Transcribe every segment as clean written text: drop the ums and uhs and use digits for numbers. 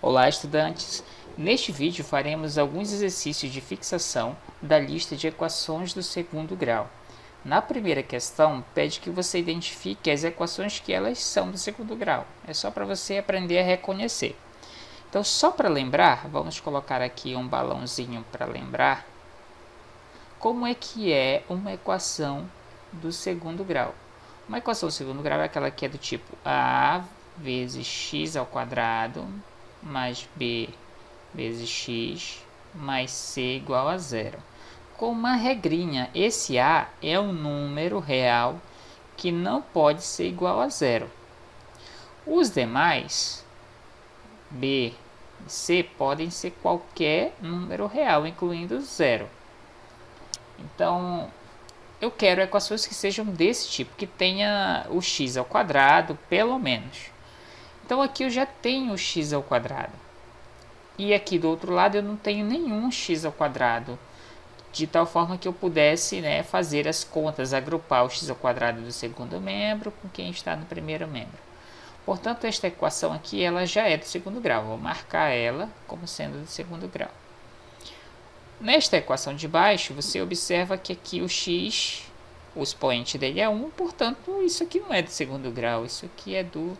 Olá, estudantes! Neste vídeo faremos alguns exercícios de fixação da lista de equações do segundo grau. Na primeira questão, pede que você identifique as equações que elas são do segundo grau. É só para você aprender a reconhecer. Então, só para lembrar, vamos colocar aqui um balãozinho para lembrar como é que é uma equação do segundo grau. Uma equação do segundo grau é aquela que é do tipo a vezes x ao quadrado mais b vezes x mais c igual a zero. Com uma regrinha, esse a é um número real que não pode ser igual a zero. Os demais, b e c, podem ser qualquer número real, incluindo zero. Então, eu quero equações que sejam desse tipo, que tenha o x ao quadrado, pelo menos. Então, aqui eu já tenho o x ao quadrado. E aqui do outro lado eu não tenho nenhum x ao quadrado, de tal forma que eu pudesse, fazer as contas, agrupar o x ao quadrado do segundo membro com quem está no primeiro membro. Portanto, esta equação aqui ela já é do segundo grau. Vou marcar ela como sendo do segundo grau. Nesta equação de baixo, você observa que aqui o x, o expoente dele é 1, portanto, isso aqui não é do segundo grau, isso aqui é do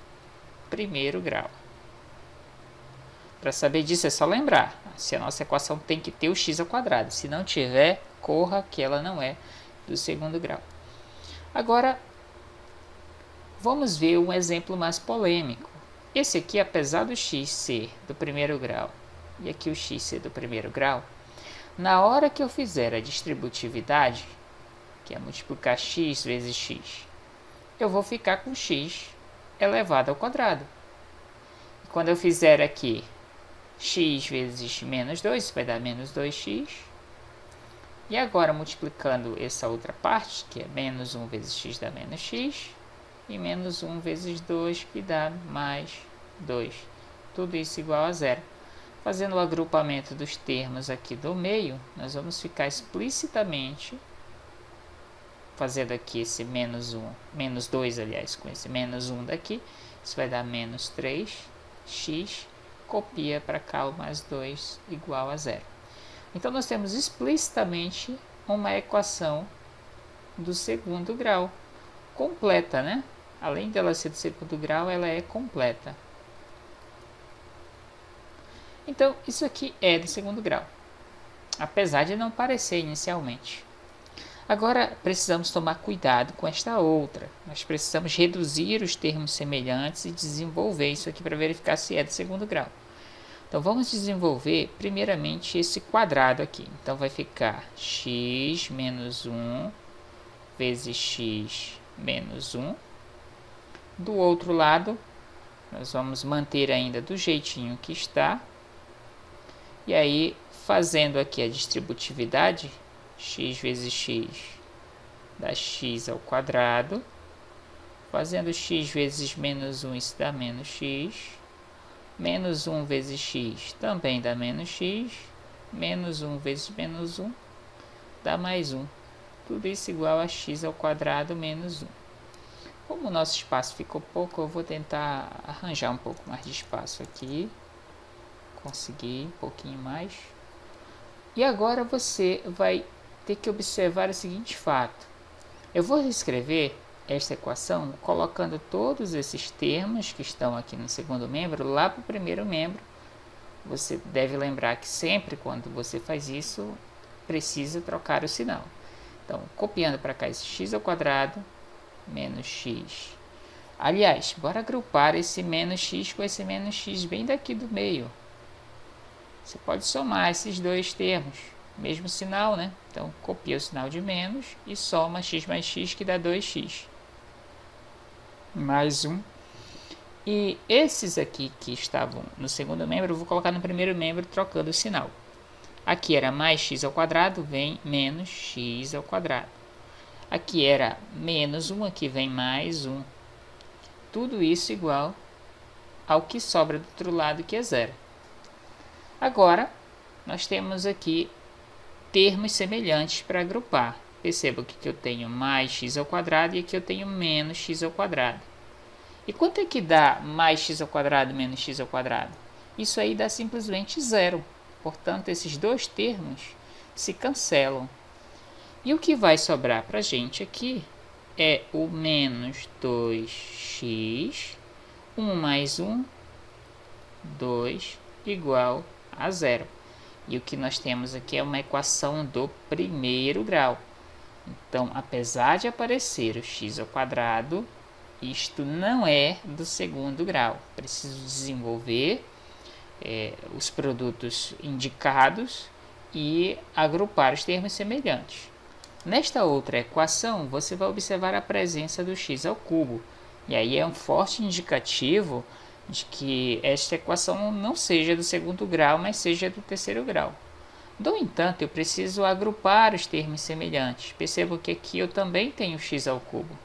primeiro grau. Para saber disso é só lembrar, se a nossa equação tem que ter o x ao quadrado. Se não tiver, corra que ela não é do segundo grau. Agora, vamos ver um exemplo mais polêmico. Esse aqui, apesar do x ser do primeiro grau e aqui o x ser do primeiro grau, na hora que eu fizer a distributividade, que é multiplicar x vezes x, eu vou ficar com x elevado ao quadrado. E quando eu fizer aqui x vezes menos 2, vai dar menos 2x. E agora, multiplicando essa outra parte, que é menos 1 vezes x dá menos x, e menos 1 vezes 2, que dá mais 2. Tudo isso igual a zero. Fazendo o agrupamento dos termos aqui do meio, nós vamos ficar explicitamente fazendo aqui esse menos 1, menos 2, aliás, com esse menos 1 daqui. Isso vai dar menos 3x. Copia para cá o mais 2 igual a zero. Então, nós temos explicitamente uma equação do segundo grau, completa, né? Além dela ser do segundo grau, ela é completa. Então, isso aqui é do segundo grau, apesar de não parecer inicialmente. Agora, precisamos tomar cuidado com esta outra. Nós precisamos reduzir os termos semelhantes e desenvolver isso aqui para verificar se é do segundo grau. Então, vamos desenvolver primeiramente esse quadrado aqui. Então, vai ficar x menos 1 vezes x menos 1. Do outro lado, nós vamos manter ainda do jeitinho que está. E aí, fazendo aqui a distributividade, x vezes x dá x ao quadrado. Fazendo x vezes menos 1, isso dá menos x. Menos 1 vezes x também dá menos x. Menos 1 vezes menos 1 dá mais 1. Tudo isso igual a x ao quadrado menos 1. Como o nosso espaço ficou pouco, eu vou tentar arranjar um pouco mais de espaço aqui. Consegui um pouquinho mais. E agora você vai ter que observar o seguinte fato. Eu vou reescrever esta equação colocando todos esses termos que estão aqui no segundo membro lá para o primeiro membro. Você deve lembrar que sempre quando você faz isso, precisa trocar o sinal. Então, copiando para cá esse x ao quadrado menos x. Aliás, bora agrupar esse menos x com esse menos x bem daqui do meio. Você pode somar esses dois termos, mesmo sinal, né? Então, copia o sinal de menos e soma x mais x, que dá 2x. Mais 1. E esses aqui que estavam no segundo membro, eu vou colocar no primeiro membro trocando o sinal. Aqui era mais x ao quadrado, vem menos x ao quadrado. Aqui era menos 1, aqui vem mais 1. Tudo isso igual ao que sobra do outro lado, que é zero. Agora, nós temos aqui termos semelhantes para agrupar. Perceba que aqui eu tenho mais x ao quadrado e aqui eu tenho menos x ao quadrado. E quanto é que dá mais x ao quadrado menos x ao quadrado? isso aí dá simplesmente zero. Portanto, esses dois termos se cancelam. E o que vai sobrar para a gente aqui é o menos 2x, 1 mais 1, 2, igual a zero. E o que nós temos aqui é uma equação do primeiro grau. Então, apesar de aparecer o x ao quadrado, isto não é do segundo grau. Preciso desenvolver os produtos indicados e agrupar os termos semelhantes. Nesta outra equação, você vai observar a presença do x ao cubo. E aí é um forte indicativo de que esta equação não seja do segundo grau, mas seja do terceiro grau. No entanto, eu preciso agrupar os termos semelhantes. Percebo que aqui eu também tenho x ao cubo.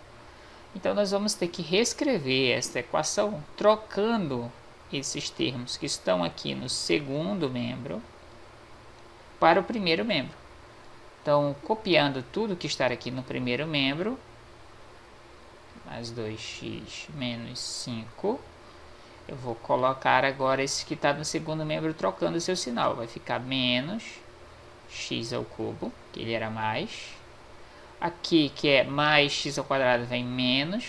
Então, nós vamos ter que reescrever esta equação trocando esses termos que estão aqui no segundo membro para o primeiro membro. Então, copiando tudo que está aqui no primeiro membro, mais 2x menos 5, eu vou colocar agora esse que está no segundo membro trocando o seu sinal. Vai ficar menos x ao cubo, que ele era mais. Aqui, que é mais x ao quadrado, vem menos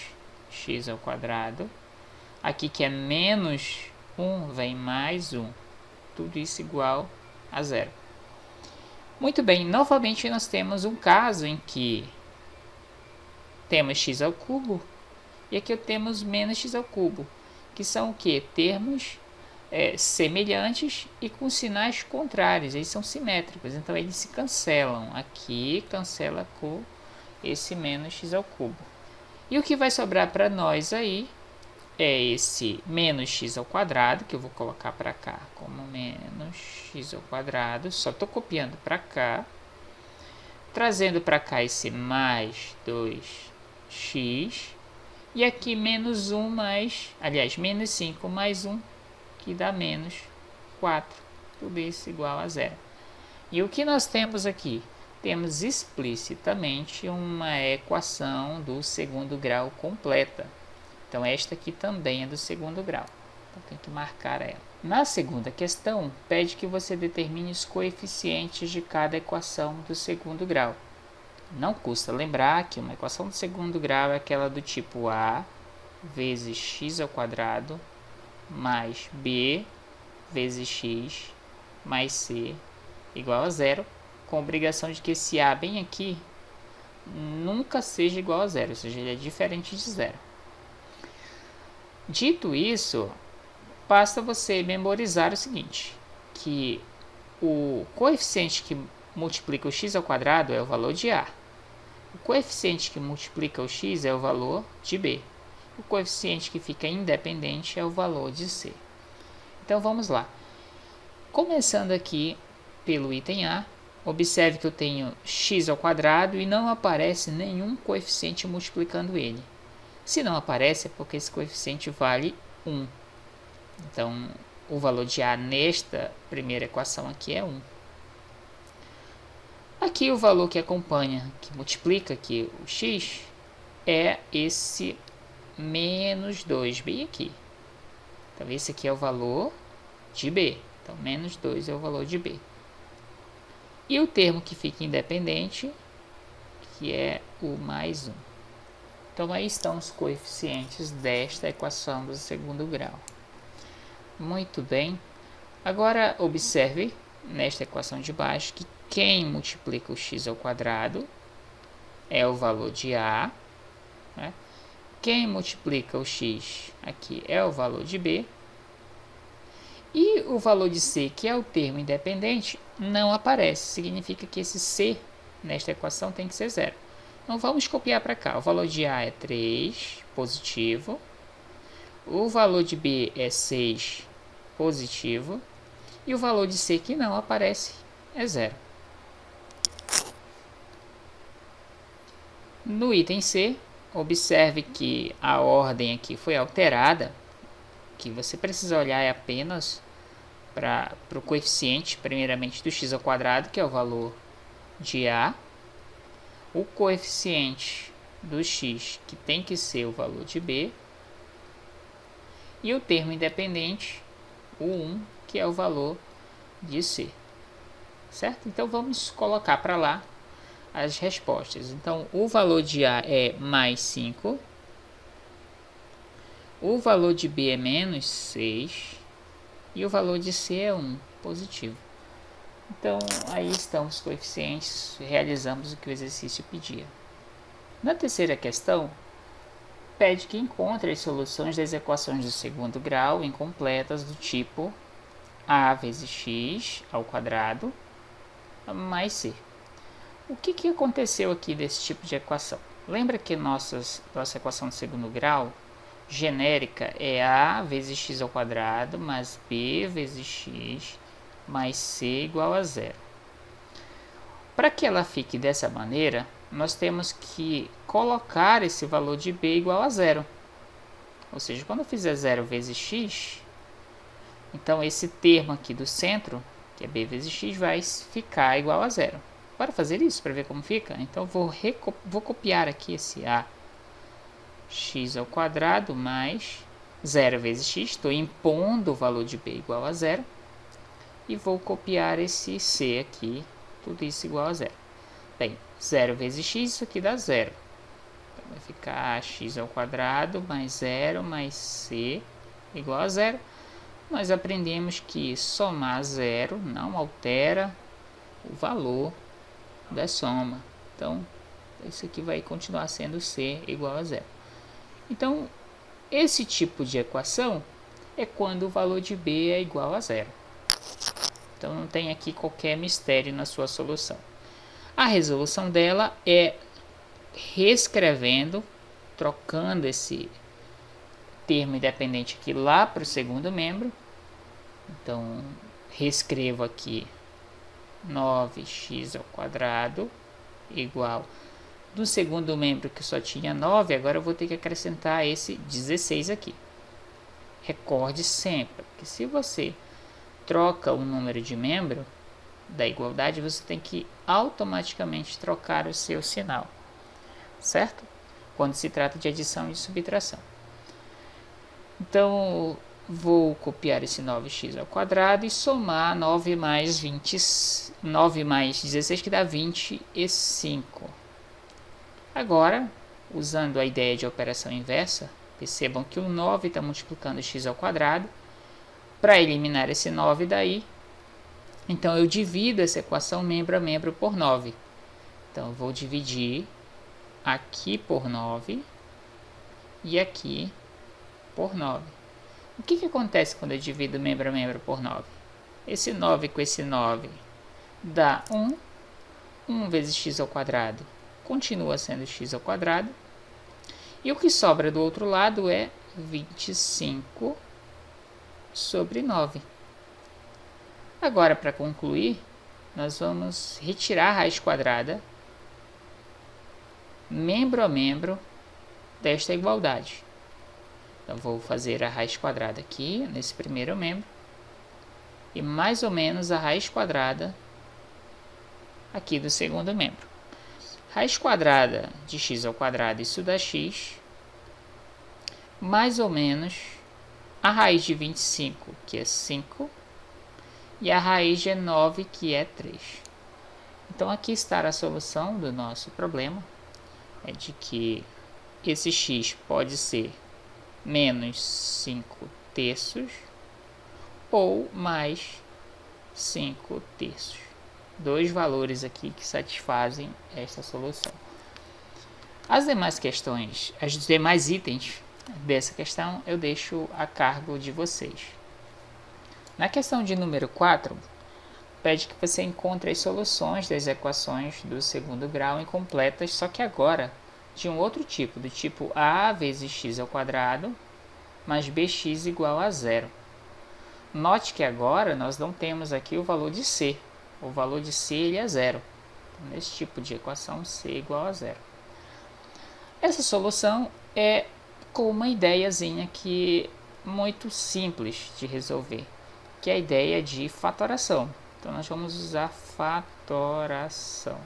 x ao quadrado. Aqui, que é menos 1, vem mais 1. Tudo isso igual a zero. Muito bem, novamente nós temos um caso em que temos x ao cubo e aqui temos menos x ao cubo, que são o que? Termos semelhantes e com sinais contrários, eles são simétricos, então eles se cancelam. Aqui cancela com esse menos x ao cubo. E o que vai sobrar para nós aí é esse menos x ao quadrado, que eu vou colocar para cá como menos x ao quadrado, só estou copiando para cá, trazendo para cá esse mais 2x, e aqui menos 1 mais, aliás, menos 5 mais 1, que dá menos 4, tudo isso igual a zero. E o que nós temos aqui? Temos explicitamente uma equação do segundo grau completa. Então, esta aqui também é do segundo grau. Então, tem que marcar ela. Na segunda questão, pede que você determine os coeficientes de cada equação do segundo grau. Não custa lembrar que uma equação do segundo grau é aquela do tipo A vezes x ao quadrado mais b vezes x mais c igual a zero, com a obrigação de que esse A bem aqui nunca seja igual a zero, ou seja, ele é diferente de zero. Dito isso, basta você memorizar o seguinte, que o coeficiente que multiplica o x ao quadrado é o valor de A. O coeficiente que multiplica o x é o valor de B. O coeficiente que fica independente é o valor de C. Então vamos lá. Começando aqui pelo item A, observe que eu tenho x ao quadrado e não aparece nenhum coeficiente multiplicando ele. Se não aparece é porque esse coeficiente vale 1. Então, o valor de A nesta primeira equação aqui é 1. Aqui o valor que acompanha, que multiplica aqui o x, é esse menos 2 bem aqui. Então, esse aqui é o valor de B. Então, menos 2 é o valor de B. E o termo que fica independente, que é o mais 1. Então, aí estão os coeficientes desta equação do segundo grau. Muito bem. Agora, observe nesta equação de baixo que quem multiplica o x ao quadrado é o valor de A. Né? Quem multiplica o x aqui é o valor de B. E o valor de C, que é o termo independente, não aparece. Significa que esse C nesta equação tem que ser zero. Então, vamos copiar para cá. O valor de A é 3, positivo. O valor de B é 6, positivo. E o valor de C, que não aparece, é zero. No item C, observe que a ordem aqui foi alterada. O que você precisa olhar é apenas para o coeficiente, primeiramente, do x ao quadrado, que é o valor de A. O coeficiente do x, que tem que ser o valor de B, e o termo independente, o 1, que é o valor de C. Certo? Então vamos colocar para lá as respostas. Então o valor de A é mais 5, o valor de B é menos 6 e o valor de C é 1, positivo. Então aí estão os coeficientes, realizamos o que o exercício pedia. Na terceira questão, pede que encontre as soluções das equações do segundo grau incompletas do tipo A vezes x ao quadrado mais C. O que aconteceu aqui desse tipo de equação? Lembra que nossa equação de segundo grau genérica é A vezes x ao quadrado mais B vezes x mais C igual a zero. Para que ela fique dessa maneira, nós temos que colocar esse valor de B igual a zero. Ou seja, quando eu fizer 0 vezes x, então esse termo aqui do centro, que é B vezes x, vai ficar igual a zero. Para fazer isso, para ver como fica, então vou copiar aqui esse A x ao quadrado mais 0 vezes x, estou impondo o valor de B igual a zero, e vou copiar esse C aqui, tudo isso igual a zero. Bem, 0 vezes x, isso aqui dá zero. Então vai ficar x ao quadrado mais 0 mais C igual a zero. Nós aprendemos que somar zero não altera o valor da soma. Então, isso aqui vai continuar sendo C igual a zero. Então, esse tipo de equação é quando o valor de B é igual a zero. Então, não tem aqui qualquer mistério na sua solução. A resolução dela é reescrevendo, trocando esse termo independente aqui lá para o segundo membro. Então, reescrevo aqui 9x ao quadrado igual do segundo membro que só tinha 9, agora eu vou ter que acrescentar esse 16 aqui. Recorde sempre que se você troca o número de membro da igualdade, você tem que automaticamente trocar o seu sinal, certo? Quando se trata de adição e de subtração. Então, vou copiar esse 9x ao quadrado e somar 9 mais 16, que dá 25. Agora, usando a ideia de operação inversa, percebam que o 9 está multiplicando x ao quadrado. Para eliminar esse 9 daí, então eu divido essa equação membro a membro por 9. Então, eu vou dividir aqui por 9 e aqui por 9. O que acontece quando eu divido membro a membro por 9? Esse 9 com esse 9 dá 1. 1 vezes x ao quadrado continua sendo x ao quadrado. E o que sobra do outro lado é 25 sobre 9. Agora, para concluir, nós vamos retirar a raiz quadrada membro a membro desta igualdade. Então, vou fazer a raiz quadrada aqui, nesse primeiro membro, e mais ou menos a raiz quadrada aqui do segundo membro. Raiz quadrada de x ao quadrado, isso dá x, mais ou menos a raiz de 25, que é 5, e a raiz de 9, que é 3. Então, aqui está a solução do nosso problema, é de que esse x pode ser menos 5 terços ou mais 5 terços. Dois valores aqui que satisfazem esta solução. As demais questões, os demais itens dessa questão eu deixo a cargo de vocês. Na questão de número 4, pede que você encontre as soluções das equações do segundo grau incompletas, só que agora de um outro tipo, do tipo a vezes x ao quadrado mais bx igual a zero. Note que agora nós não temos aqui o valor de c. O valor de c ele é zero. Então, nesse tipo de equação, c igual a zero. Essa solução é com uma ideiazinha que muito simples de resolver, que é a ideia de fatoração. Então, nós vamos usar fatoração.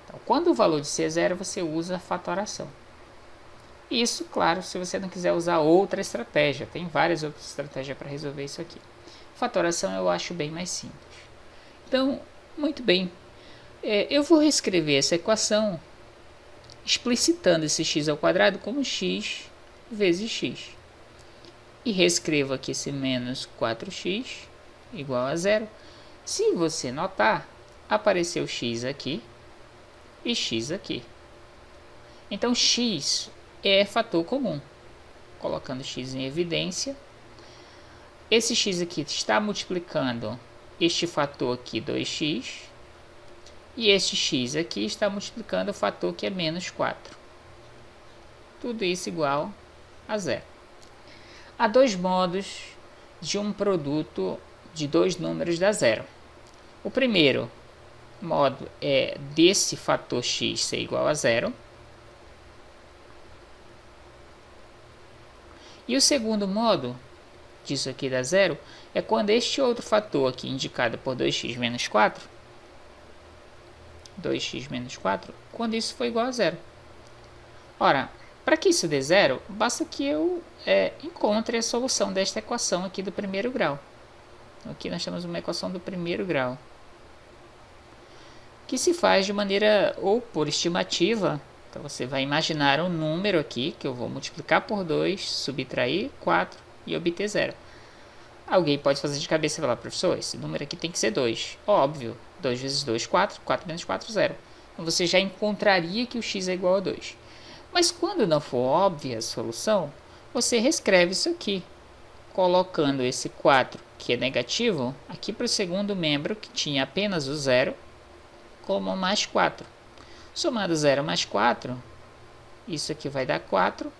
Então, quando o valor de c é zero, você usa fatoração. Isso, claro, se você não quiser usar outra estratégia. Tem várias outras estratégias para resolver isso aqui. Fatoração eu acho bem mais simples. Então, muito bem, eu vou reescrever essa equação explicitando esse x ao quadrado como x vezes x. E reescrevo aqui esse menos 4x igual a zero. Se você notar, apareceu x aqui e x aqui. Então, x é fator comum. Colocando x em evidência, esse x aqui está multiplicando este fator aqui, 2x, e este x aqui está multiplicando o fator que é menos 4. Tudo isso igual a zero. Há dois modos de um produto de dois números dar zero. O primeiro modo é desse fator x ser igual a zero. E o segundo modo disso aqui dar zero é quando este outro fator aqui, indicado por 2x menos 4, 2x menos 4, quando isso for igual a zero. Ora, para que isso dê zero, basta que eu encontre a solução desta equação aqui do primeiro grau. Aqui nós temos uma equação do primeiro grau, que se faz de maneira ou por estimativa. Então você vai imaginar um número aqui, que eu vou multiplicar por 2, subtrair 4 e obter zero. Alguém pode fazer de cabeça e falar, professor, esse número aqui tem que ser 2. Óbvio, 2 vezes 2, 4, 4 menos 4, 0. Então você já encontraria que o x é igual a 2. Mas quando não for óbvia a solução, você reescreve isso aqui, colocando esse 4, que é negativo, aqui para o segundo membro, que tinha apenas o 0, como mais 4. Somando 0 mais 4, isso aqui vai dar 4,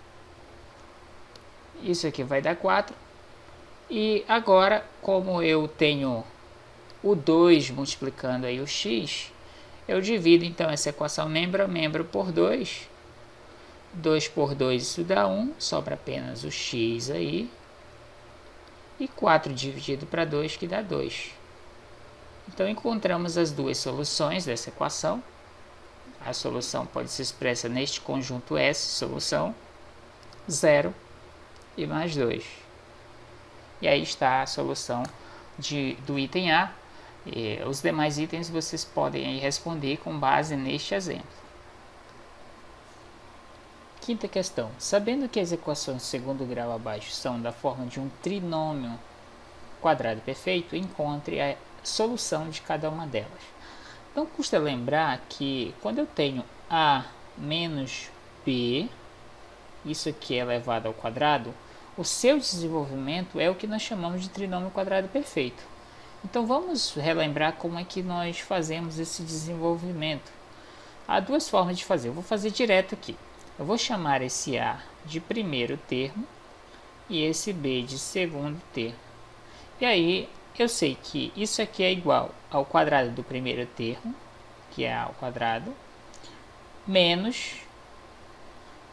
isso aqui vai dar 4, e agora, como eu tenho o 2 multiplicando aí o x, eu divido então essa equação membro a membro por 2, 2 por 2 isso dá 1, sobra apenas o x aí, e 4 dividido para 2 que dá 2. Então encontramos as duas soluções dessa equação. A solução pode ser expressa neste conjunto S, solução 0 e mais 2. E aí está a solução do item A. E os demais itens vocês podem aí responder com base neste exemplo. Quinta questão. Sabendo que as equações de segundo grau abaixo são da forma de um trinômio quadrado perfeito, encontre a solução de cada uma delas. Não custa lembrar que quando eu tenho a menos b, isso aqui é elevado ao quadrado, o seu desenvolvimento é o que nós chamamos de trinômio quadrado perfeito. Então vamos relembrar como é que nós fazemos esse desenvolvimento. Há duas formas de fazer. Eu vou fazer direto aqui. Eu vou chamar esse A de primeiro termo e esse B de segundo termo. E aí eu sei que isso aqui é igual ao quadrado do primeiro termo, que é A ao quadrado, menos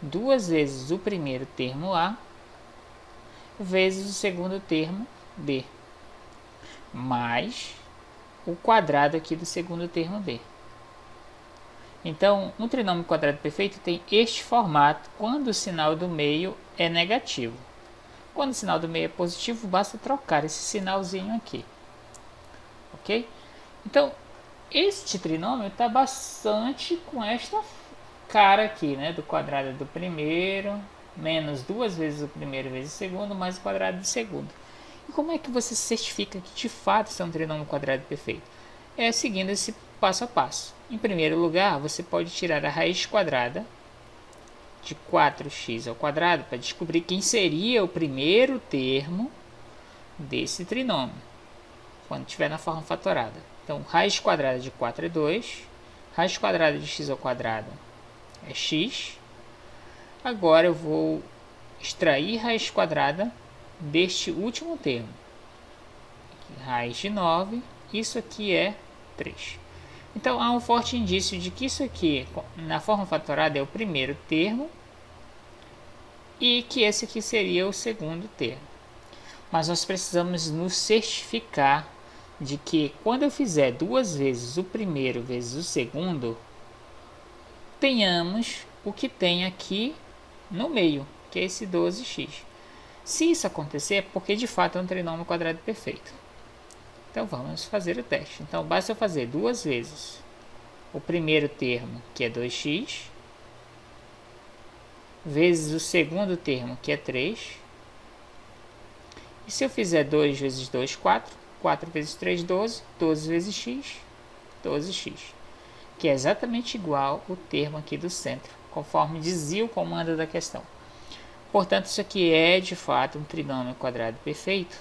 2 vezes o primeiro termo A, vezes o segundo termo B, mais o quadrado aqui do segundo termo B. Então, um trinômio quadrado perfeito tem este formato quando o sinal do meio é negativo. Quando o sinal do meio é positivo, basta trocar esse sinalzinho aqui. Ok? Então, este trinômio está bastante com esta cara aqui, né? Do quadrado do primeiro, menos 2 vezes o primeiro vezes o segundo, mais o quadrado do segundo. E como é que você certifica que de fato isso é um trinômio quadrado perfeito? É seguindo esse passo a passo. Em primeiro lugar, você pode tirar a raiz quadrada de 4x ao quadrado para descobrir quem seria o primeiro termo desse trinômio, quando estiver na forma fatorada. Então, raiz quadrada de 4 é 2, raiz quadrada de x ao quadrado é x. Agora eu vou extrair raiz quadrada deste último termo. Aqui, raiz de 9, isso aqui é 3. Então, há um forte indício de que isso aqui, na forma fatorada, é o primeiro termo e que esse aqui seria o segundo termo. Mas nós precisamos nos certificar de que quando eu fizer 2 vezes o primeiro vezes o segundo, tenhamos o que tem aqui no meio, que é esse 12x. Se isso acontecer, é porque de fato é um trinômio quadrado perfeito. Então vamos fazer o teste. Então basta eu fazer duas vezes o primeiro termo, que é 2x, vezes o segundo termo, que é 3. E se eu fizer 2 vezes 2, 4. 4 vezes 3, 12. 12 vezes x, 12x. Que é exatamente igual o termo aqui do centro, conforme dizia o comando da questão. Portanto, isso aqui é de fato um trinômio quadrado perfeito.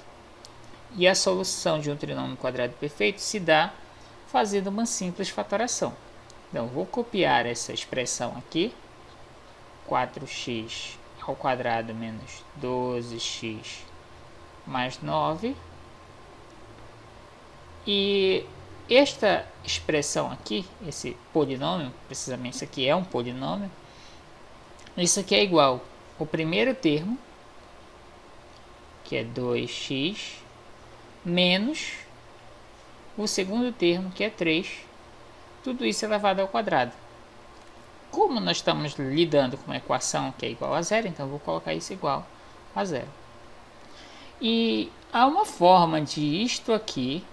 E a solução de um trinômio quadrado perfeito se dá fazendo uma simples fatoração. Então, vou copiar essa expressão aqui. 4x ao quadrado menos 12x mais 9. E esta expressão aqui, esse polinômio, precisamente isso aqui é um polinômio, isso aqui é igual ao primeiro termo, que é 2x, menos o segundo termo, que é 3, tudo isso elevado ao quadrado. Como nós estamos lidando com uma equação que é igual a zero, então eu vou colocar isso igual a zero. E há uma forma de isto aqui,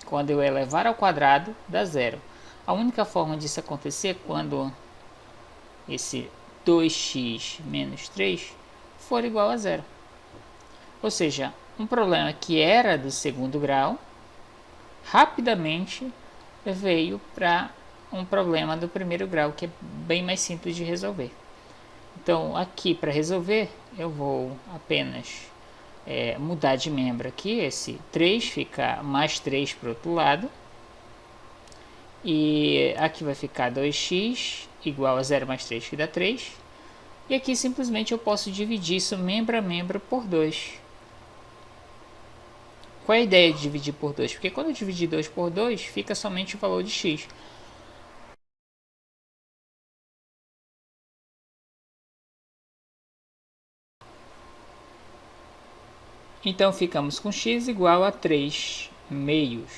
quando eu elevar ao quadrado, dá zero. A única forma disso acontecer é quando esse 2x menos 3 for igual a zero. Ou seja, um problema que era do segundo grau, rapidamente veio para um problema do primeiro grau, que é bem mais simples de resolver. Então, aqui para resolver, eu vou apenas mudar de membro aqui, esse 3 fica mais 3 para o outro lado, e aqui vai ficar 2x igual a 0 mais 3, que dá 3, e aqui simplesmente eu posso dividir isso membro a membro por 2. Qual é a ideia de dividir por 2? Porque quando eu dividir 2 por 2, fica somente o valor de x. Então ficamos com x igual a 3 meios.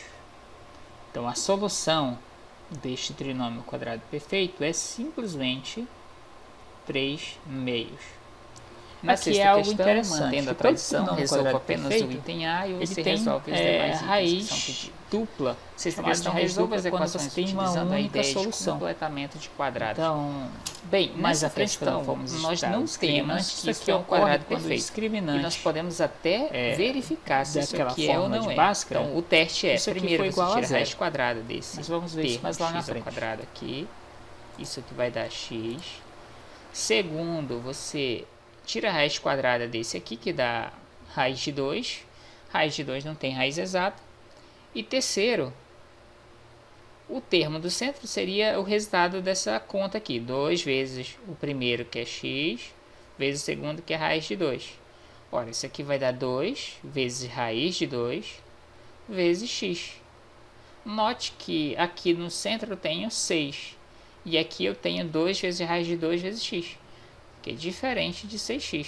Então a solução deste trinômio quadrado perfeito é simplesmente 3 meios. Na sexta é algo questão, interessante. Mantendo a tradição, resolva apenas o item A e você resolve os demais raiz dupla. Sexta questão, resolva as equações utilizando a ideia de completamento de quadrados. Então, bem, mais à frente nós não temos que isso é um quadrado perfeito. Discriminante. E nós podemos até verificar se isso aqui é ou não é. Então, o teste é, primeiro você tira a raiz quadrada desse. Mas vamos ver isso mais lá na frente. Quadrado aqui. Isso aqui vai dar x. Segundo, você tira a raiz quadrada desse aqui, que dá raiz de 2. Raiz de 2 não tem raiz exata. E terceiro, o termo do centro seria o resultado dessa conta aqui. 2 vezes o primeiro, que é x, vezes o segundo, que é raiz de 2. Ora, isso aqui vai dar 2 vezes raiz de 2 vezes x. Note que aqui no centro eu tenho 6. E aqui eu tenho 2 vezes raiz de 2 vezes x, que é diferente de 6x.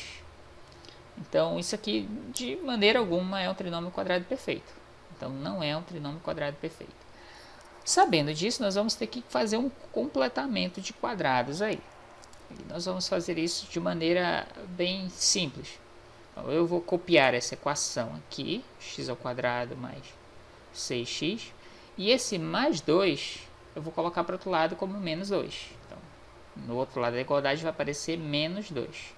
Então, isso aqui, de maneira alguma, é um trinômio quadrado perfeito. Então, não é um trinômio quadrado perfeito. Sabendo disso, nós vamos ter que fazer um completamento de quadrados aí. E nós vamos fazer isso de maneira bem simples. Então, eu vou copiar essa equação aqui, x ao quadrado mais 6x. E esse mais 2, eu vou colocar para o outro lado como menos 2. Então, no outro lado da igualdade vai aparecer menos 2.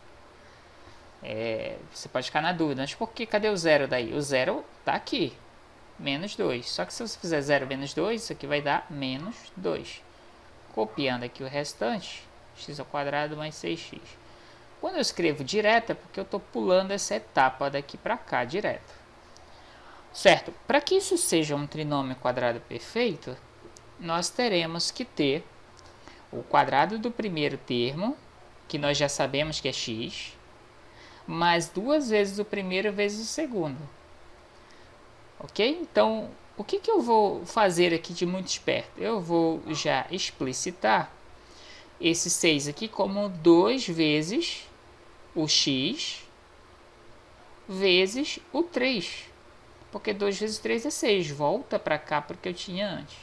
Você pode ficar na dúvida, mas por que? Cadê o zero daí? O zero está aqui, menos 2. Só que se você fizer 0 menos 2, isso aqui vai dar menos 2. Copiando aqui o restante, x ao quadrado mais 6x. Quando eu escrevo direto, é porque eu estou pulando essa etapa daqui para cá, direto. Certo? Para que isso seja um trinômio quadrado perfeito, nós teremos que ter o quadrado do primeiro termo, que nós já sabemos que é x, mais 2 vezes o primeiro vezes o segundo. Ok? Então, o que eu vou fazer aqui de muito esperto? Eu vou já explicitar esse 6 aqui como 2 vezes o x vezes o 3. Porque 2 vezes 3 é 6. Volta para cá para o que eu tinha antes.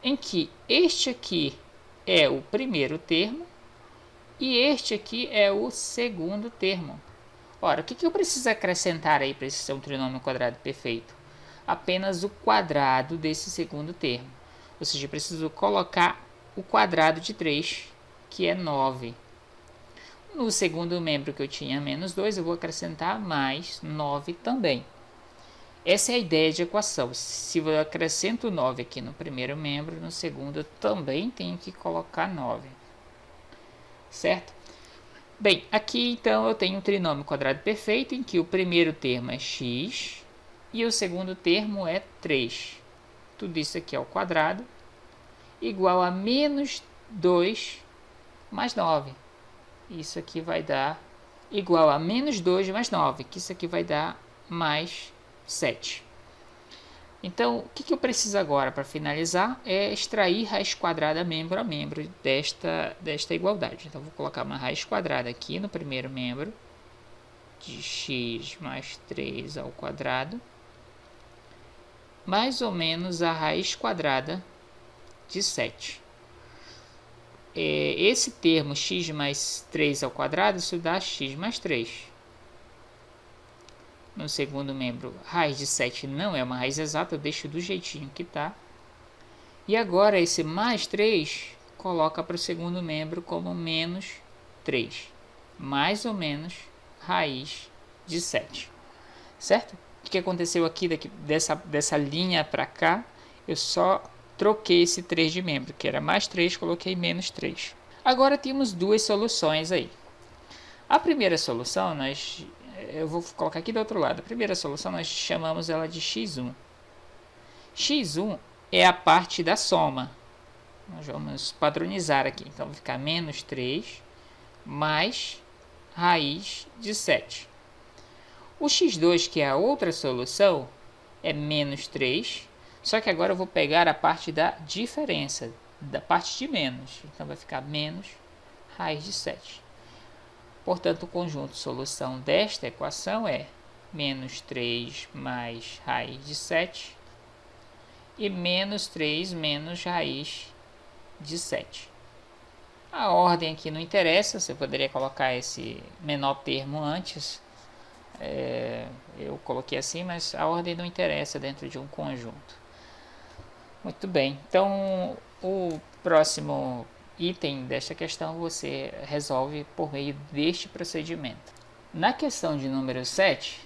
Em que este aqui é o primeiro termo e este aqui é o segundo termo. Ora, o que eu preciso acrescentar aí para esse ser um trinômio quadrado perfeito? apenas o quadrado desse segundo termo. Ou seja, eu preciso colocar o quadrado de 3, que é 9. No segundo membro que eu tinha menos 2, eu vou acrescentar mais 9 também. Essa é a ideia de equação. Se eu acrescento 9 aqui no primeiro membro, no segundo eu também tenho que colocar 9. Certo? Bem, aqui então eu tenho um trinômio quadrado perfeito em que o primeiro termo é x e o segundo termo é 3. Tudo isso aqui ao quadrado igual a menos 2 mais 9. Isso aqui vai dar igual a menos 2 mais 9, que isso aqui vai dar mais 7. Então, o que eu preciso agora para finalizar é extrair raiz quadrada membro a membro desta igualdade. Então, vou colocar uma raiz quadrada aqui no primeiro membro, de x mais 3 ao quadrado, mais ou menos a raiz quadrada de 7. Esse termo x mais 3 ao quadrado, isso dá x mais 3. No segundo membro, raiz de 7 não é uma raiz exata, eu deixo do jeitinho que está. E agora esse mais 3 coloca para o segundo membro como menos 3. Mais ou menos raiz de 7. Certo? O que aconteceu aqui dessa linha para cá? Eu só troquei esse 3 de membro, que era mais 3, coloquei menos 3. Agora temos duas soluções aí. A primeira solução, eu vou colocar aqui do outro lado. A primeira solução nós chamamos ela de x1. x1 é a parte da soma. Nós vamos padronizar aqui. Então vai ficar menos 3 mais raiz de 7. O x2, que é a outra solução, é menos 3. Só que agora eu vou pegar a parte da diferença, da parte de menos. Então vai ficar menos raiz de 7. Portanto, o conjunto solução desta equação é menos 3 mais raiz de 7 e menos 3 menos raiz de 7. A ordem aqui não interessa, você poderia colocar esse menor termo antes. Eu coloquei assim, mas a ordem não interessa dentro de um conjunto. Muito bem, então o próximo item desta questão você resolve por meio deste procedimento. Na questão de número 7,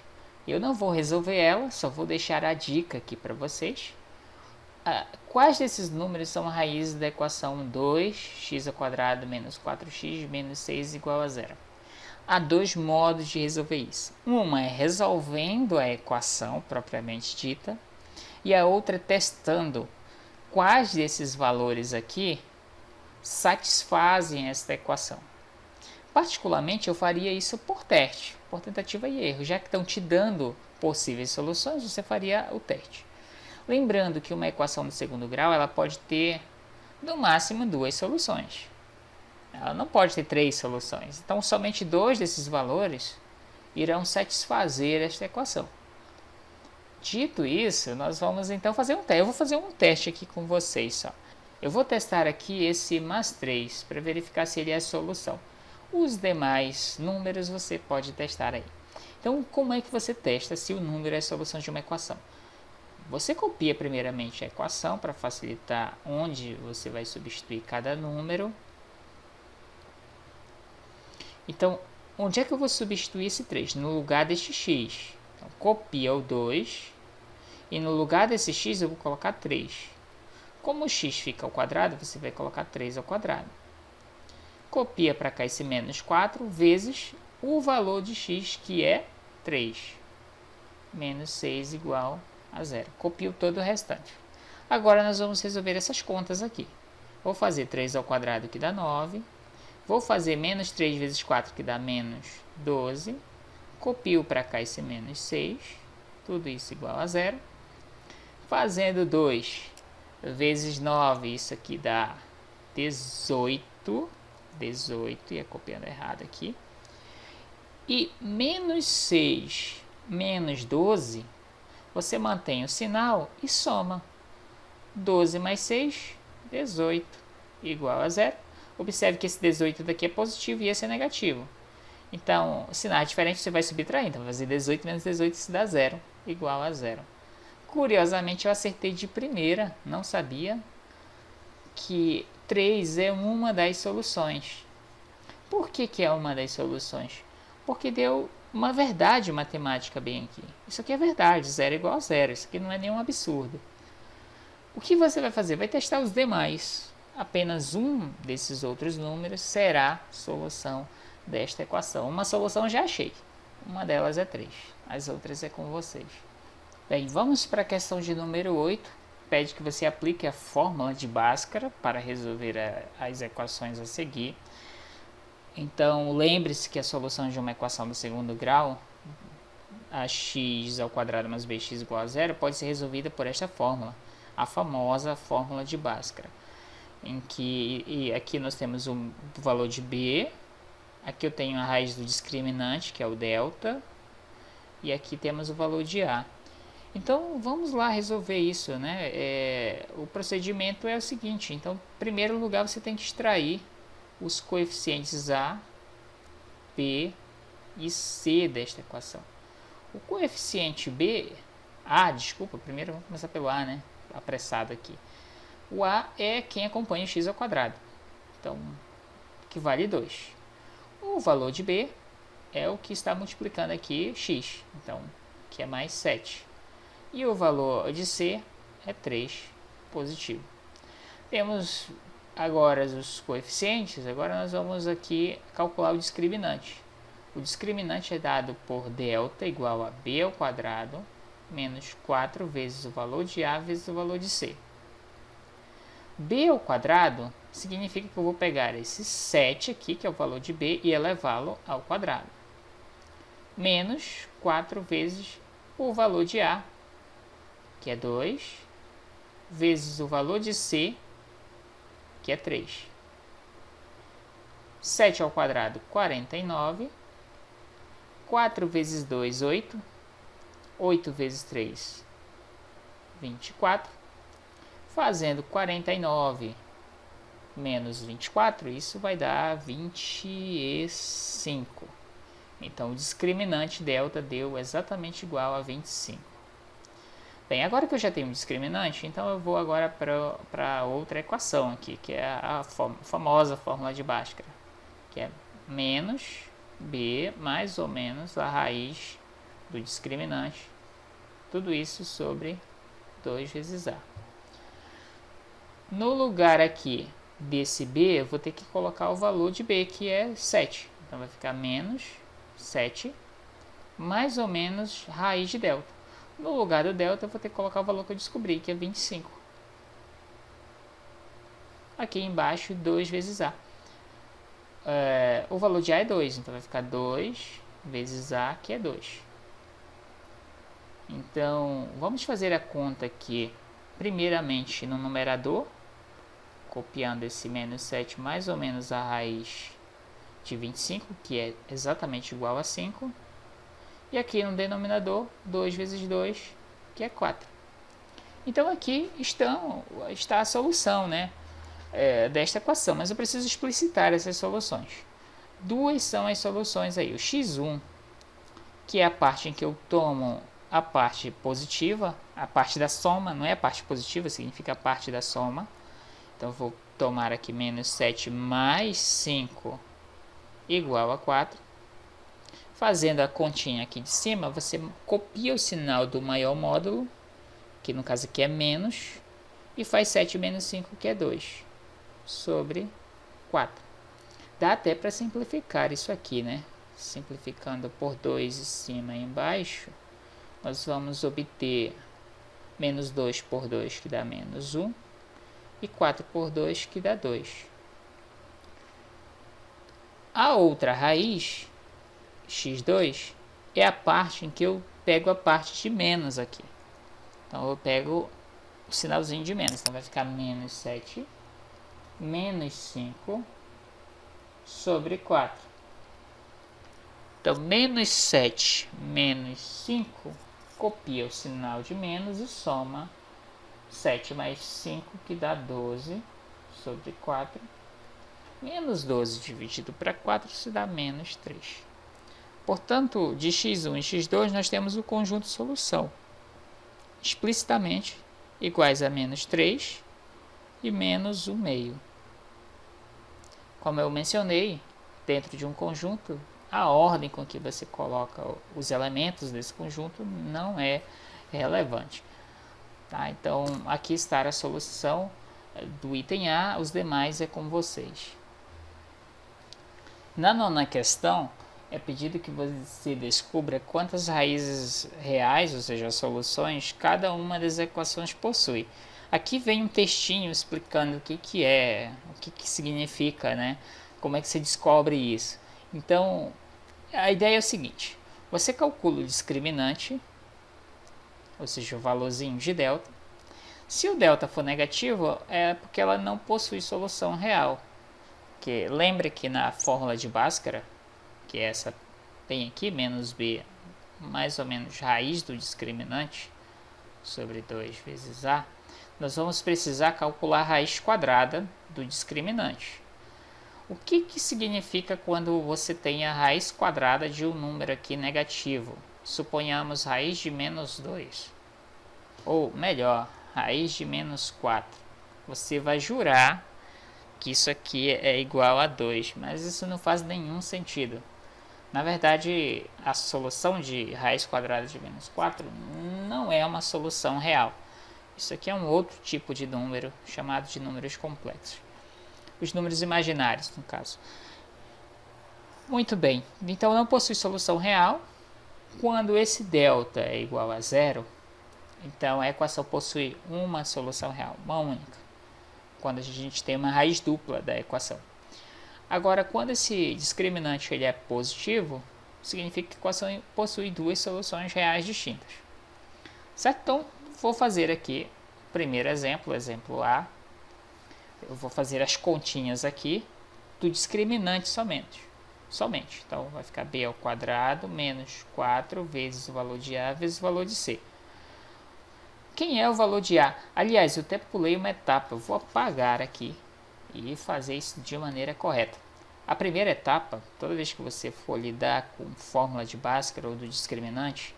eu não vou resolver ela, só vou deixar a dica aqui para vocês. Quais desses números são raízes da equação 2x² menos 4x menos 6 igual a 0? Há dois modos de resolver isso. Uma é resolvendo a equação propriamente dita e a outra é testando quais desses valores aqui satisfazem esta equação. Particularmente, eu faria isso por teste, por tentativa e erro. Já que estão te dando possíveis soluções, você faria o teste. Lembrando que uma equação do segundo grau ela pode ter, no máximo, duas soluções. Ela não pode ter três soluções. Então, somente dois desses valores irão satisfazer esta equação. Dito isso, nós vamos então fazer um teste. Eu vou fazer um teste aqui com vocês só. Eu vou testar aqui esse mais 3 para verificar se ele é a solução. Os demais números você pode testar aí. Então, como é que você testa se o número é a solução de uma equação? Você copia primeiramente a equação para facilitar onde você vai substituir cada número. Então, onde é que eu vou substituir esse 3? No lugar deste x. Então, copia o 2 e no lugar desse x eu vou colocar 3. Como o x fica ao quadrado, você vai colocar 3 ao quadrado. Copia para cá esse menos 4 vezes o valor de x, que é 3. Menos 6 igual a 0. Copio todo o restante. Agora nós vamos resolver essas contas aqui. Vou fazer 3 ao quadrado, que dá 9. Vou fazer menos 3 vezes 4, que dá menos 12. Copio para cá esse menos 6. Tudo isso igual a 0. Fazendo 2 vezes 9, isso aqui dá 18. 18, ia copiando errado aqui. E menos 6 menos 12, você mantém o sinal e soma. 12 mais 6, 18, igual a 0. Observe que esse 18 daqui é positivo e esse é negativo. Então, sinais diferentes você vai subtraindo. Então, vai fazer 18 menos 18, isso dá 0, igual a 0. Curiosamente, eu acertei de primeira, não sabia que 3 é uma das soluções. Por que é uma das soluções? Porque deu uma verdade matemática bem aqui. Isso aqui é verdade, 0 é igual a 0. Isso aqui não é nenhum absurdo. O que você vai fazer? Vai testar os demais. Apenas um desses outros números será solução desta equação. Uma solução eu já achei. Uma delas é 3. As outras é com vocês. Bem, vamos para a questão de número 8. Pede que você aplique a fórmula de Bhaskara para resolver as equações a seguir. Então, lembre-se que a solução de uma equação do segundo grau, ax² mais bx igual a 0, pode ser resolvida por esta fórmula, a famosa fórmula de Bhaskara, em que aqui nós temos o valor de b, aqui eu tenho a raiz do discriminante, que é o delta, e aqui temos o valor de a. Então, vamos lá resolver isso, né? O procedimento é o seguinte. Então, em primeiro lugar, você tem que extrair os coeficientes a, b e c desta equação. O coeficiente primeiro vamos começar pelo a, né? Apressado aqui. O a é quem acompanha o x ao quadrado. Então, que vale 2. O valor de b é o que está multiplicando aqui x. Então, que é mais 7. E o valor de c é 3 positivo. Temos agora os coeficientes. Agora nós vamos aqui calcular o discriminante. O discriminante é dado por delta igual a b ao quadrado menos 4 vezes o valor de a vezes o valor de c. B ao quadrado significa que eu vou pegar esse 7 aqui, que é o valor de b, e elevá-lo ao quadrado. Menos 4 vezes o valor de a, que é 2, vezes o valor de c, que é 3. 7 ao quadrado, 49. 4 vezes 2, 8. 8 vezes 3, 24. Fazendo 49 menos 24, isso vai dar 25. Então, o discriminante delta deu exatamente igual a 25. Bem, agora que eu já tenho um discriminante, então eu vou agora para outra equação aqui, que é a famosa fórmula de Bhaskara, que é menos b mais ou menos a raiz do discriminante, tudo isso sobre 2 vezes a. No lugar aqui desse b, eu vou ter que colocar o valor de b, que é 7. Então, vai ficar menos 7, mais ou menos raiz de delta. No lugar do delta, eu vou ter que colocar o valor que eu descobri, que é 25. Aqui embaixo, 2 vezes a. O valor de a é 2, então vai ficar 2 vezes a, que é 2. Então, vamos fazer a conta aqui, primeiramente no numerador, copiando esse menos 7 mais ou menos a raiz de 25, que é exatamente igual a 5. E aqui no denominador, 2 vezes 2, que é 4. Então, aqui está a solução, né, desta equação, mas eu preciso explicitar essas soluções. Duas são as soluções aí. O x1, que é a parte em que eu tomo a parte positiva, a parte da soma, não é a parte positiva, significa a parte da soma. Então, eu vou tomar aqui menos 7 mais 5 igual a 4. Fazendo a continha aqui de cima, você copia o sinal do maior módulo, que no caso aqui é menos, e faz 7 menos 5, que é 2, sobre 4. Dá até para simplificar isso aqui, né? Simplificando por 2 em cima e embaixo, nós vamos obter menos 2 por 2, que dá menos 1, e 4 por 2, que dá 2. A outra raiz, x2, é a parte em que eu pego a parte de menos aqui. Então, eu pego o sinalzinho de menos. Então, vai ficar menos 7, menos 5, sobre 4. Então, menos 7, menos 5, copia o sinal de menos e soma 7 mais 5, que dá 12, sobre 4. Menos 12 dividido para 4, se dá menos 3. Portanto, de x1 e x2, nós temos o conjunto solução. explicitamente iguais a menos 3 e menos 1 meio. Como eu mencionei, dentro de um conjunto, a ordem com que você coloca os elementos desse conjunto não é relevante. Tá? Então, aqui está a solução do item A, os demais é com vocês. Na nona questão, é pedido que você descubra quantas raízes reais, ou seja, soluções, cada uma das equações possui. Aqui vem um textinho explicando o que é, o que significa, né? Como é que se descobre isso. Então, a ideia é o seguinte: você calcula o discriminante, ou seja, o valorzinho de delta. Se o delta for negativo, é porque ela não possui solução real. Que lembra que na fórmula de Bhaskara, que é essa bem aqui, menos b, mais ou menos raiz do discriminante, sobre 2 vezes a, nós vamos precisar calcular a raiz quadrada do discriminante. O que significa quando você tem a raiz quadrada de um número aqui negativo? Suponhamos raiz de menos 2, ou melhor, raiz de menos 4. Você vai jurar que isso aqui é igual a 2, mas isso não faz nenhum sentido. Na verdade, a solução de raiz quadrada de menos 4 não é uma solução real. Isso aqui é um outro tipo de número, chamado de números complexos. Os números imaginários, no caso. Muito bem, então não possui solução real. Quando esse delta é igual a zero, então a equação possui uma solução real, uma única. Quando a gente tem uma raiz dupla da equação. Agora, quando esse discriminante ele é positivo, significa que a equação possui duas soluções reais distintas. Certo? Então, vou fazer aqui o primeiro exemplo, exemplo A. Eu vou fazer as continhas aqui do discriminante somente. Então, vai ficar b ao quadrado menos 4 vezes o valor de A vezes o valor de C. Quem é o valor de A? Aliás, eu até pulei uma etapa, eu vou apagar aqui e fazer isso de maneira correta. A primeira etapa, toda vez que você for lidar com fórmula de Bhaskara ou do discriminante,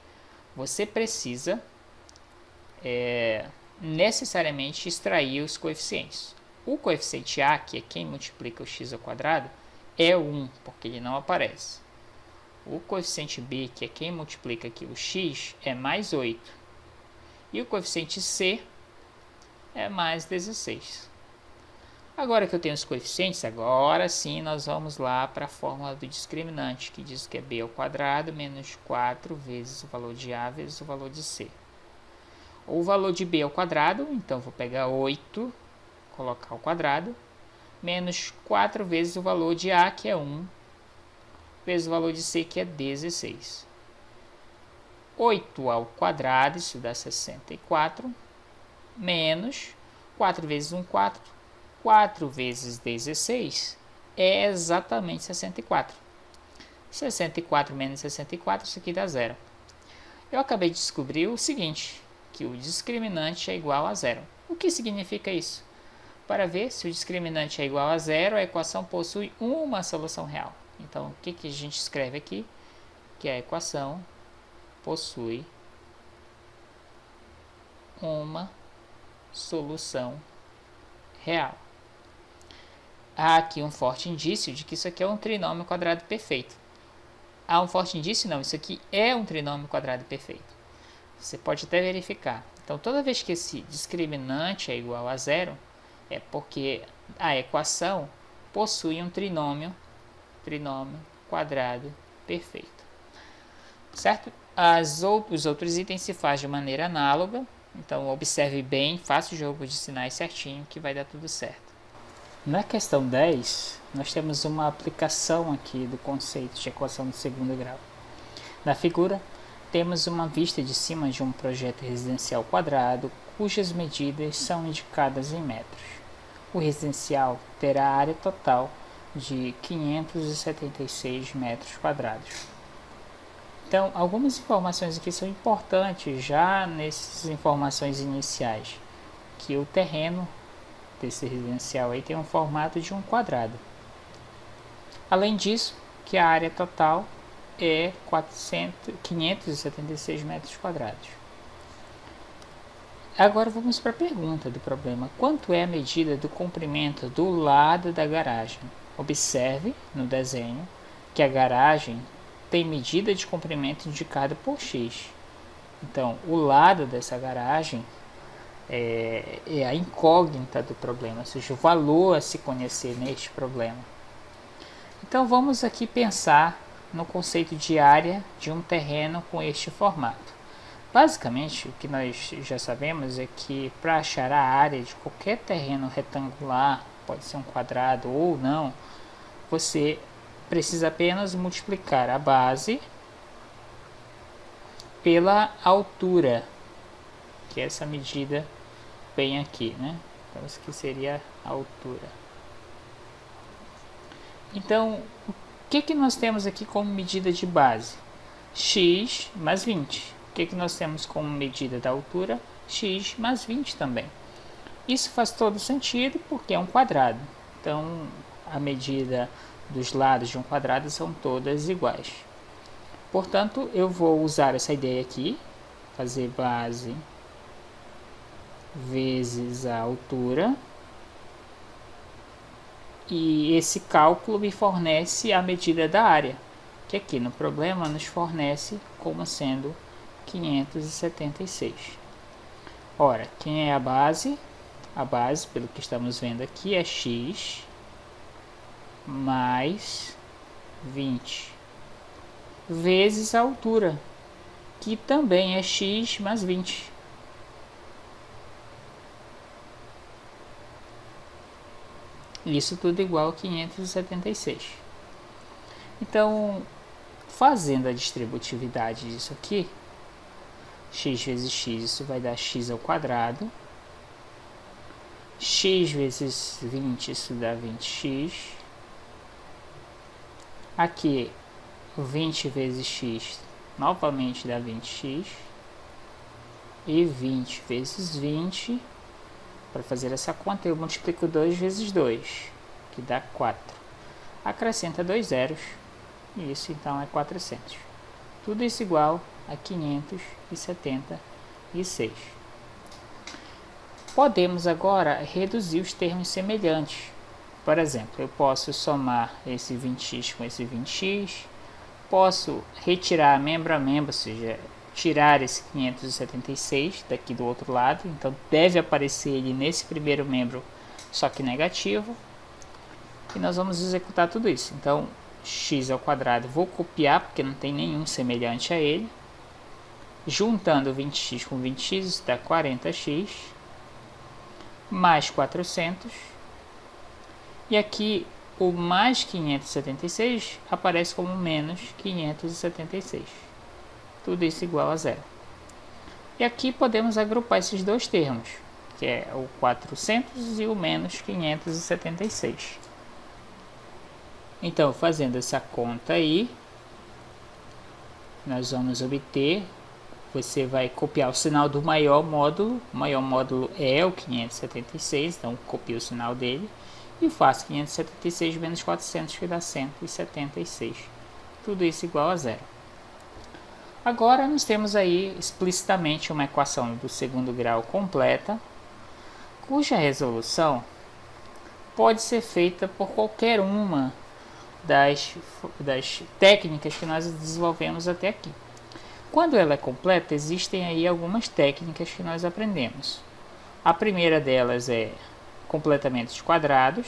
você precisa necessariamente extrair os coeficientes. O coeficiente A, que é quem multiplica o x ao quadrado, é 1, porque ele não aparece. O coeficiente B, que é quem multiplica aqui o x, é mais 8. E o coeficiente C é mais 16. Agora que eu tenho os coeficientes, agora sim nós vamos lá para a fórmula do discriminante, que diz que é b ao quadrado menos 4 vezes o valor de A vezes o valor de C. O valor de b ao quadrado, então vou pegar 8, colocar ao quadrado, menos 4 vezes o valor de A, que é 1, vezes o valor de C, que é 16. 8 ao quadrado, isso dá 64, menos 4 vezes 1, 4. 4 vezes 16 é exatamente 64. 64 menos 64, isso aqui dá zero. Eu acabei de descobrir o seguinte, que o discriminante é igual a zero. O que significa isso? Para ver se o discriminante é igual a zero, a equação possui uma solução real. Então, o que a gente escreve aqui? Que a equação possui uma solução real. Há aqui um forte indício de que isso aqui é um trinômio quadrado perfeito. Há um forte indício? Não, isso aqui é um trinômio quadrado perfeito. Você pode até verificar. Então, toda vez que esse discriminante é igual a zero, é porque a equação possui um trinômio quadrado perfeito. Certo? Os outros itens se fazem de maneira análoga. Então, observe bem, faça o jogo de sinais certinho que vai dar tudo certo. Na questão 10, nós temos uma aplicação aqui do conceito de equação de segundo grau. Na figura, temos uma vista de cima de um projeto residencial quadrado, cujas medidas são indicadas em metros. O residencial terá área total de 576 metros quadrados. Então, algumas informações aqui são importantes já nessas informações iniciais, que o terreno desse residencial aí tem um formato de um quadrado. Além disso, que a área total é 576 metros quadrados. Agora vamos para a pergunta do problema. Quanto é a medida do comprimento do lado da garagem? Observe no desenho que a garagem tem medida de comprimento indicada por x. Então, o lado dessa garagem é a incógnita do problema, ou seja, o valor a se conhecer neste problema. Então, vamos aqui pensar no conceito de área de um terreno com este formato. Basicamente, o que nós já sabemos é que para achar a área de qualquer terreno retangular, pode ser um quadrado ou não, você precisa apenas multiplicar a base pela altura, que é essa medida bem aqui, né? Então, isso aqui seria a altura. Então, o que nós temos aqui como medida de base? X mais 20. O que nós temos como medida da altura? X mais 20 também. Isso faz todo sentido porque é um quadrado. Então, a medida dos lados de um quadrado são todas iguais. Portanto, eu vou usar essa ideia aqui, fazer base vezes a altura. E esse cálculo me fornece a medida da área, que aqui no problema nos fornece como sendo 576. Ora, quem é a base? A base, pelo que estamos vendo aqui, é x mais 20 vezes a altura, que também é x mais 20. Isso tudo igual a 576. Então, fazendo a distributividade disso aqui, x vezes x, isso vai dar x ao quadrado. X vezes 20, isso dá 20x. Aqui, 20 vezes x, novamente dá 20x. E 20 vezes 20, para fazer essa conta, eu multiplico 2 vezes 2, que dá 4. Acrescenta 2 zeros, e isso então é 400. Tudo isso igual a 576. Podemos agora reduzir os termos semelhantes. Por exemplo, eu posso somar esse 20x com esse 20x, posso retirar membro a membro, ou seja, tirar esse 576 daqui do outro lado, então deve aparecer ele nesse primeiro membro, só que negativo, e nós vamos executar tudo isso. Então, x ao quadrado vou copiar, porque não tem nenhum semelhante a ele, juntando 20x com 20x, isso dá 40x, mais 400, e aqui o mais 576 aparece como menos 576. Tudo isso igual a zero. E aqui podemos agrupar esses dois termos, que é o 400 e o menos 576. Então, fazendo essa conta aí, nós vamos obter, você vai copiar o sinal do maior módulo. O maior módulo é o 576, então copio o sinal dele e faço 576 menos 400, que dá 176. Tudo isso igual a zero. Agora nós temos aí explicitamente uma equação do segundo grau completa, cuja resolução pode ser feita por qualquer uma das técnicas que nós desenvolvemos até aqui. Quando ela é completa, existem aí algumas técnicas que nós aprendemos. A primeira delas é completamento de quadrados,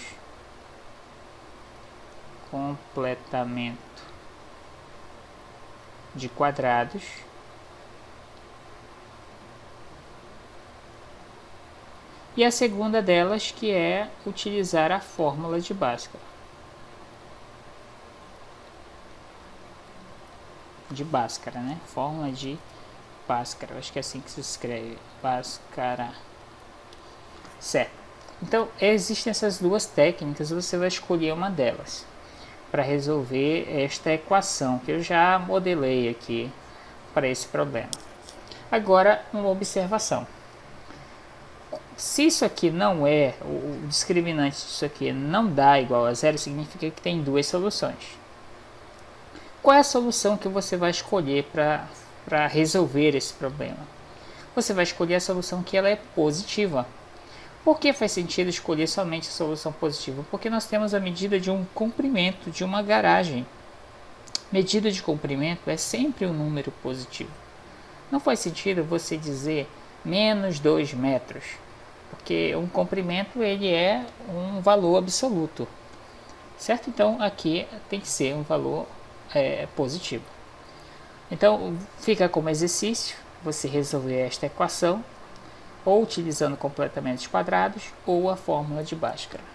e a segunda delas, que é utilizar a fórmula de Bhaskara. Né? Fórmula de Bhaskara, acho que é assim que se escreve, Bhaskara. Certo. Então, existem essas duas técnicas, você vai escolher uma delas para resolver esta equação que eu já modelei aqui para esse problema. Agora, uma observação. Se isso aqui não é, o discriminante disso aqui não dá igual a zero, significa que tem duas soluções. Qual é a solução que você vai escolher para resolver esse problema? você vai escolher a solução que ela é positiva. Por que faz sentido escolher somente a solução positiva? Porque nós temos a medida de um comprimento de uma garagem. Medida de comprimento é sempre um número positivo. Não faz sentido você dizer menos 2 metros, porque um comprimento ele é um valor absoluto, certo? Então aqui tem que ser um valor positivo. Então fica como exercício você resolver esta equação ou utilizando completamentos quadrados ou a fórmula de Bhaskara.